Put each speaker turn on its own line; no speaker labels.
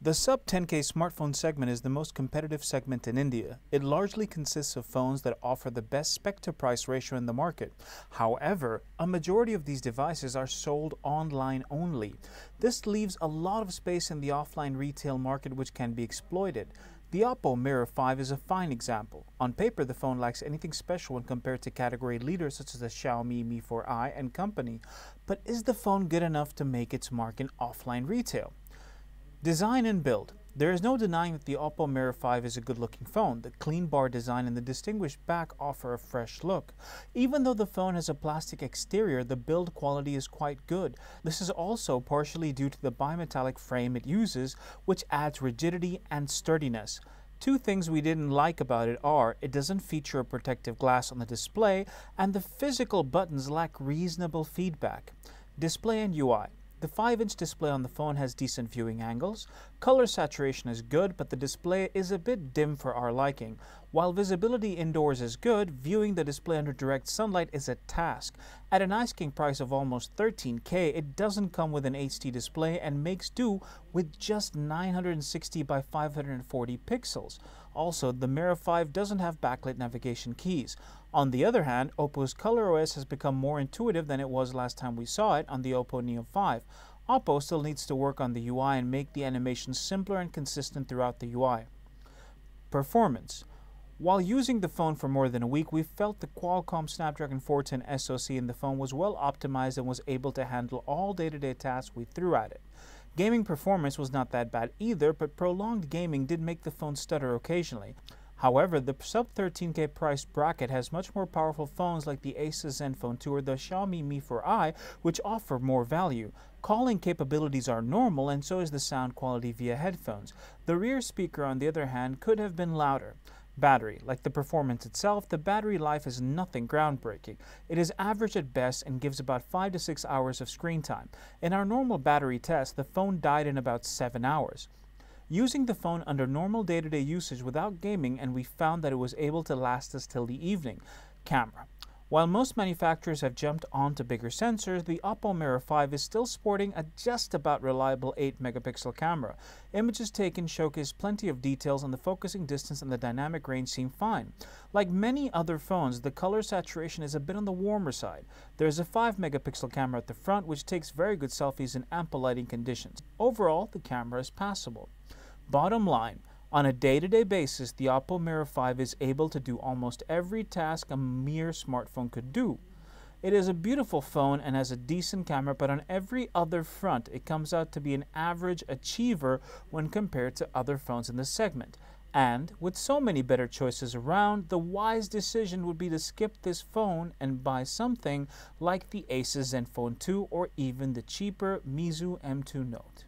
The sub 10K smartphone segment is the most competitive segment in India. It largely consists of phones that offer the best spec-to-price ratio in the market. However, a majority of these devices are sold online only. This leaves a lot of space in the offline retail market which can be exploited. The Oppo Mirror 5 is a fine example. On paper, the phone lacks anything special when compared to category leaders such as the Xiaomi Mi 4i and company. But is the phone good enough to make its mark in offline retail? Design and build. There is no denying that the Oppo Mirror 5 is a good-looking phone. The clean bar design and the distinguished back offer a fresh look. Even though the phone has a plastic exterior, the build quality is quite good. This is also partially due to the bimetallic frame it uses, which adds rigidity and sturdiness. Two things we didn't like about it are, it doesn't feature a protective glass on the display, and the physical buttons lack reasonable feedback. Display and UI. The 5-inch display on the phone has decent viewing angles. Color saturation is good, but the display is a bit dim for our liking. While visibility indoors is good, viewing the display under direct sunlight is a task. At an asking price of almost 13K, it doesn't come with an HD display and makes do with just 960 by 540 pixels. Also, the Mirror 5 doesn't have backlit navigation keys. On the other hand, Oppo's ColorOS has become more intuitive than it was last time we saw it on the Oppo Neo 5. Oppo still needs to work on the UI and make the animation simpler and consistent throughout the UI. Performance. While using the phone for more than a week, we felt the Qualcomm Snapdragon 410 SoC in the phone was well optimized and was able to handle all day-to-day tasks we threw at it. Gaming performance was not that bad either, but prolonged gaming did make the phone stutter occasionally. However, the sub-13K price bracket has much more powerful phones like the Asus Zenfone 2 or the Xiaomi Mi 4i, which offer more value. Calling capabilities are normal, and so is the sound quality via headphones. The rear speaker, on the other hand, could have been louder. Battery. Like the performance itself, the battery life is nothing groundbreaking. It is average at best and gives about 5 to 6 hours of screen time. In our normal battery test, the phone died in about 7 hours. Using the phone under normal day-to-day usage without gaming, and we found that it was able to last us till the evening. Camera. While most manufacturers have jumped onto bigger sensors, the Oppo Mirror 5 is still sporting a just about reliable 8-megapixel camera. Images taken showcase plenty of details, and the focusing distance and the dynamic range seem fine. Like many other phones, the color saturation is a bit on the warmer side. There is a 5-megapixel camera at the front, which takes very good selfies in ample lighting conditions. Overall, the camera is passable. Bottom line. On a day-to-day basis, the Oppo Mirror 5 is able to do almost every task a mere smartphone could do. It is a beautiful phone and has a decent camera, but on every other front, it comes out to be an average achiever when compared to other phones in the segment. And with so many better choices around, the wise decision would be to skip this phone and buy something like the Asus Zenfone 2 or even the cheaper Meizu M2 Note.